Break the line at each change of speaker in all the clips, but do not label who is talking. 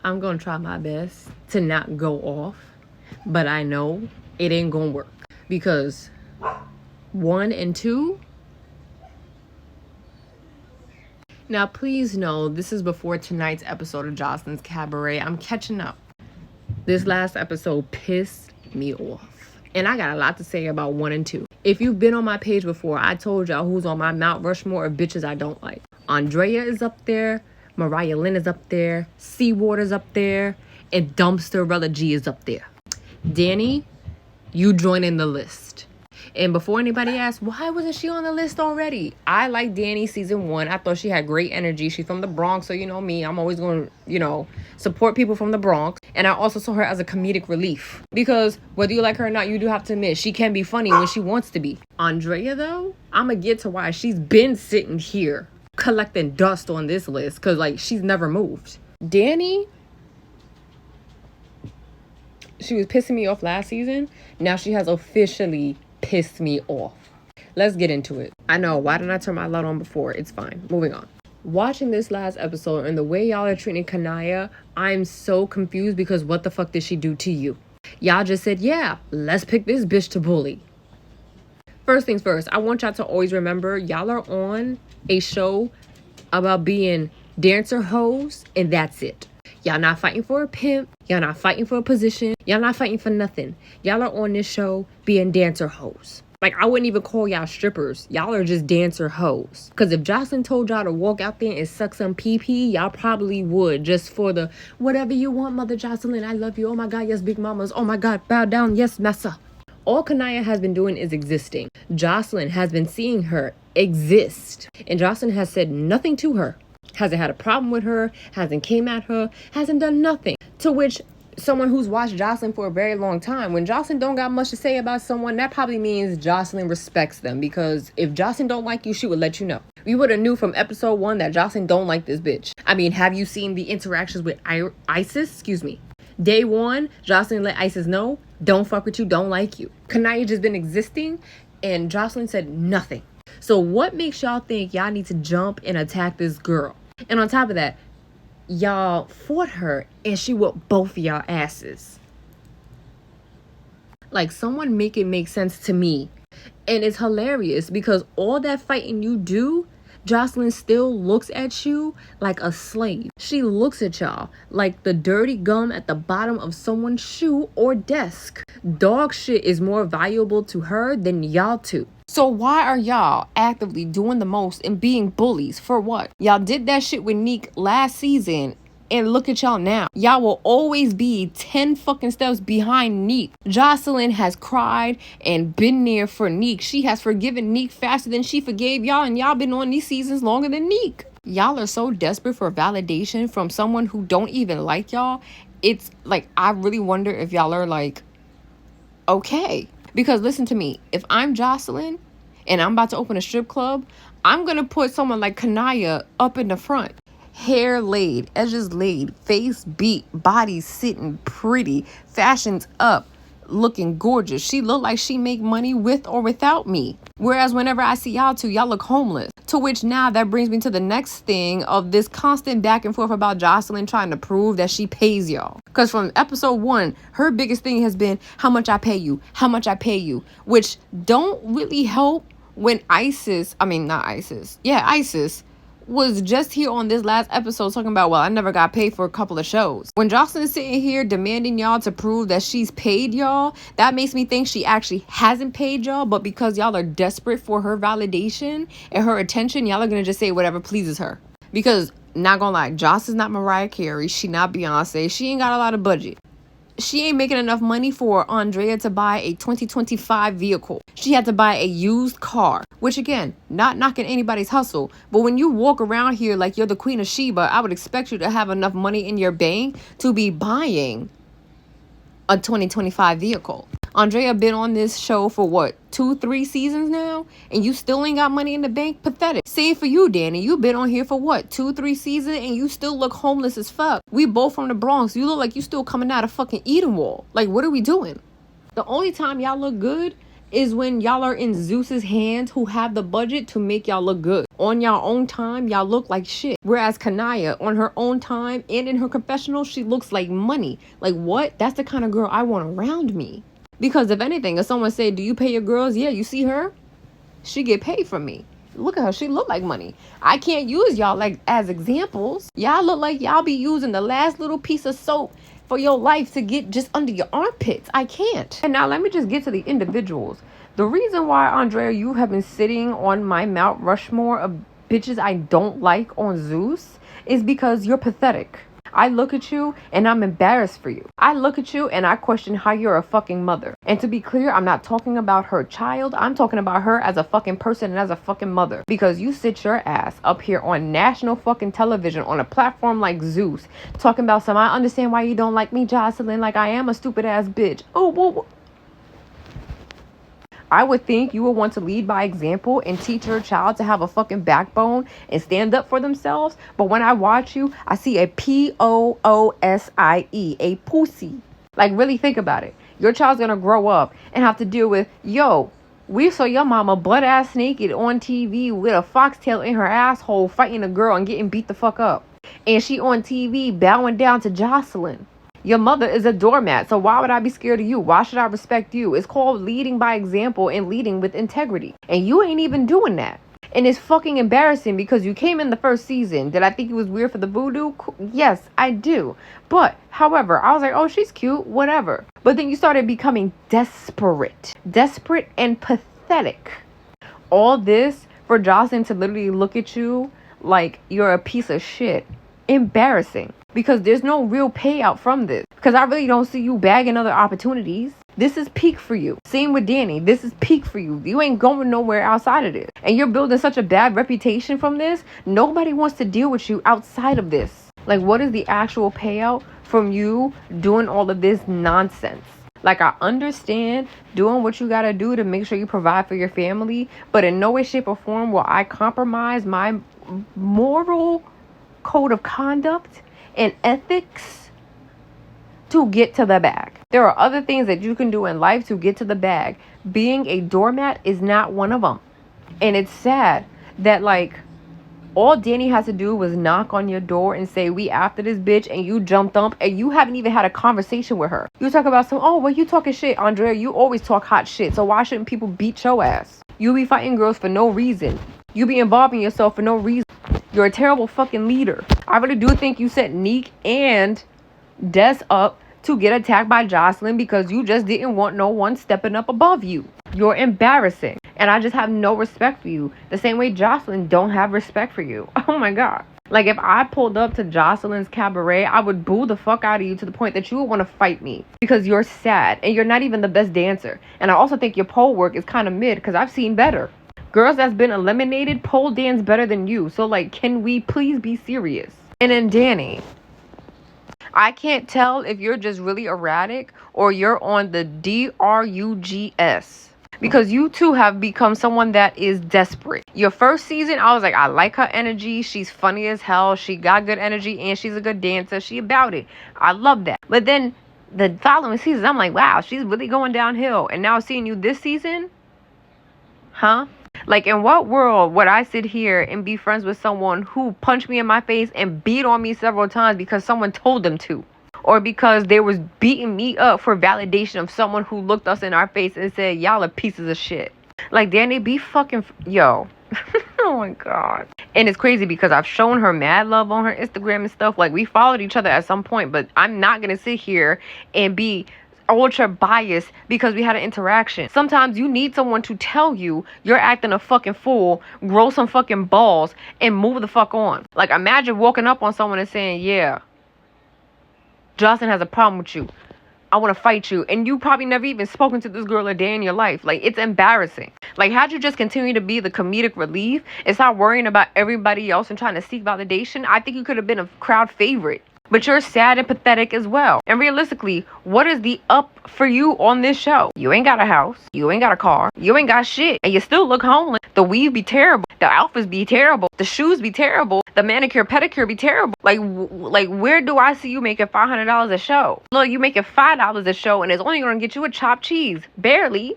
I'm going to try my best to not go off, but I know it ain't going to work because 1 and 2. Now, please know this is before tonight's episode of Joseline's Cabaret. I'm catching up. This last episode pissed me off. And I got a lot to say about 1 and 2. If you've been on my page before, I told y'all who's on my Mount Rushmore of bitches I don't like. Andrea is up there. Mariah Lynn is up there. Seawater's up there. And Dumpster G is up there. Dani, you join in the list. And before anybody asks, why wasn't she on the list already? I like Dani season 1. I thought she had great energy. She's from the Bronx, so you know me. I'm always going to, support people from the Bronx. And I also saw her as a comedic relief. Because whether you like her or not, you do have to admit, she can be funny when she wants to be. Andrea, though, I'm going to get to why she's been sitting here collecting dust on this list. Because, she's never moved. Dani, she was pissing me off last season. Now she has officially pissed me off. Let's get into it. I know, why didn't I turn my light on before? It's fine. Moving on. Watching this last episode and the way y'all are treating Kanaya, I'm so confused because what the fuck did she do to you? Y'all just said, yeah, let's pick this bitch to bully. First things first, I want y'all to always remember y'all are on a show about being dancer hoes, and that's it. Y'all not fighting for a pimp. Y'all not fighting for a position. Y'all not fighting for nothing. Y'all are on this show being dancer hoes. I wouldn't even call y'all strippers. Y'all are just dancer hoes. Because if Joseline told y'all to walk out there and suck some pee-pee, y'all probably would. Just for the, whatever you want, Mother Joseline. I love you. Oh my God, yes, big mamas. Oh my God, bow down. Yes, massa. All Kanaya has been doing is existing. Joseline has been seeing her exist. And Joseline has said nothing to her. Hasn't had a problem with her, hasn't came at her, hasn't done nothing. To which someone who's watched Joseline for a very long time, when Joseline don't got much to say about someone, that probably means Joseline respects them. Because if Joseline don't like you, she would let you know. We would have knew from episode 1 that Joseline don't like this bitch. I mean, have you seen the interactions with Isis? Day 1, Joseline let Isis know, don't fuck with you, don't like you. Kanaya just been existing, and Joseline said nothing. So what makes y'all think y'all need to jump and attack this girl? And on top of that, y'all fought her and she whooped both of y'all asses. Someone make it make sense to me. And it's hilarious because all that fighting you do, Joseline still looks at you like a slave. She looks at y'all like the dirty gum at the bottom of someone's shoe or desk. Dog shit is more valuable to her than y'all two. So why are y'all actively doing the most and being bullies? For what? Y'all did that shit with Neek last season. And look at y'all now. Y'all will always be 10 fucking steps behind Neek. Joseline has cried and been there for Neek. She has forgiven Neek faster than she forgave y'all. And y'all been on these seasons longer than Neek. Y'all are so desperate for validation from someone who don't even like y'all. It's I really wonder if y'all are okay. Because listen to me. If I'm Joseline and I'm about to open a strip club, I'm going to put someone like Kanaya up in the front. Hair laid, edges laid, face beat, body sitting pretty, fashions up, looking gorgeous. She look like she make money with or without me. Whereas whenever I see y'all two, y'all look homeless. To which now that brings me to the next thing of this constant back and forth about Joseline trying to prove that she pays y'all. Because from episode 1, her biggest thing has been how much I pay you, which don't really help when Isis was just here on this last episode talking about, well, I never got paid for a couple of shows. When Joseline is sitting here demanding y'all to prove that she's paid y'all, that makes me think she actually hasn't paid y'all, but because y'all are desperate for her validation and her attention, y'all are gonna just say whatever pleases her. Because, not gonna lie, Joss is not Mariah Carey, she not Beyonce, she ain't got a lot of budget. She ain't making enough money for Andrea to buy a 2025 vehicle. She had to buy a used car, which again, not knocking anybody's hustle. But when you walk around here like you're the Queen of Sheba, I would expect you to have enough money in your bank to be buying a 2025 vehicle. Andrea been on this show for what, 2-3 seasons now? And you still ain't got money in the bank? Pathetic. Same for you, Dani. You been on here for what, 2-3 seasons and you still look homeless as fuck. We both from the Bronx. You look like you still coming out of fucking Eden Wall. What are we doing? The only time y'all look good is when y'all are in Zeus's hands, who have the budget to make y'all look good. On y'all own time, y'all look like shit. Whereas Kanaya, on her own time and in her confessional, she looks like money. Like, what? That's the kind of girl I want around me. Because if anything, if someone said, do you pay your girls? Yeah, you see her? She get paid from me. Look at her. She look like money. I can't use y'all like as examples. Y'all look like y'all be using the last little piece of soap for your life to get just under your armpits. I can't. And now let me just get to the individuals. The reason why, Andrea, you have been sitting on my Mount Rushmore of bitches I don't like on Zeus is because you're pathetic. I look at you and I'm embarrassed for you. I look at you and I question how you're a fucking mother. And to be clear, I'm not talking about her child. I'm talking about her as a fucking person and as a fucking mother. Because you sit your ass up here on national fucking television on a platform like Zeus talking about some, I understand why you don't like me, Joseline, like I am a stupid ass bitch. Oh, well, I would think you would want to lead by example and teach your child to have a fucking backbone and stand up for themselves. But when I watch you, I see a Poosie, a pussy. Like, really think about it. Your child's gonna grow up and have to deal with, yo, we saw your mama butt ass naked on TV with a foxtail in her asshole fighting a girl and getting beat the fuck up. And she on TV bowing down to Joseline. Your mother is a doormat, so why would I be scared of you? Why should I respect you? It's called leading by example and leading with integrity. And you ain't even doing that. And it's fucking embarrassing because you came in the first season. Did I think it was weird for the voodoo? Yes, I do. But, however, I was like, oh, she's cute, whatever. But then you started becoming desperate. Desperate and pathetic. All this for Joseline to literally look at you like you're a piece of shit. Embarrassing. Because there's no real payout from this. Because I really don't see you bagging other opportunities. This is peak for you. Same with Dani. This is peak for you. You ain't going nowhere outside of this. And you're building such a bad reputation from this. Nobody wants to deal with you outside of this. Like, what is the actual payout from you doing all of this nonsense? Like, I understand doing what you gotta do to make sure you provide for your family. But in no way, shape, or form will I compromise my moral code of conduct and ethics to get to the bag. There are other things that you can do in life to get to the bag. Being a doormat is not one of them. And it's sad that, like, all Dani has to do was knock on your door and say, we after this bitch, and you jumped up and you haven't even had a conversation with her. You talk about some, oh, well, you talking shit, Andrea. You always talk hot shit. So why shouldn't people beat your ass? You be fighting girls for no reason. You be involving yourself for no reason. You're a terrible fucking leader. I really do think you set Neek and Des up to get attacked by Joseline because you just didn't want no one stepping up above you. You're embarrassing. And I just have no respect for you. The same way Joseline don't have respect for you. Oh my God. Like, if I pulled up to Joseline's Cabaret, I would boo the fuck out of you to the point that you would want to fight me. Because you're sad and you're not even the best dancer. And I also think your pole work is kind of mid because I've seen better. Girls that's been eliminated pole dance better than you. So, like, can we please be serious? And then Dani, I can't tell if you're just really erratic or you're on the drugs. Because you two have become someone that is desperate. Your first season, I was like, I like her energy. She's funny as hell. She got good energy and she's a good dancer. She about it. I love that. But then the following season, I'm like, wow, she's really going downhill. And now seeing you this season, huh? Like, in what world would I sit here and be friends with someone who punched me in my face and beat on me several times because someone told them to? Or because they was beating me up for validation of someone who looked us in our face and said, y'all are pieces of shit. Like, Dani, be fucking, yo. Oh my God. And it's crazy because I've shown her mad love on her Instagram and stuff. Like, we followed each other at some point, but I'm not going to sit here and be ultra biased because we had an interaction. Sometimes you need someone to tell you you're acting a fucking fool, grow some fucking balls, and move the fuck on. Like, imagine walking up on someone and saying, yeah, Joseline has a problem with you. I want to fight you. And you probably never even spoken to this girl a day in your life. Like, it's embarrassing. Like, had you just continued to be the comedic relief and stop worrying about everybody else and trying to seek validation, I think you could have been a crowd favorite. But you're sad and pathetic as well. And realistically, what is the up for you on this show? You ain't got a house. You ain't got a car. You ain't got shit. And you still look homeless. The weave be terrible. The outfits be terrible. The shoes be terrible. The manicure, pedicure be terrible. Like, where do I see you making $500 a show? Look, you making $5 a show and it's only going to get you a chopped cheese. Barely.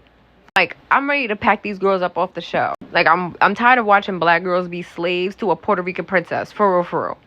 Like, I'm ready to pack these girls up off the show. Like, I'm tired of watching black girls be slaves to a Puerto Rican princess. For real, for real.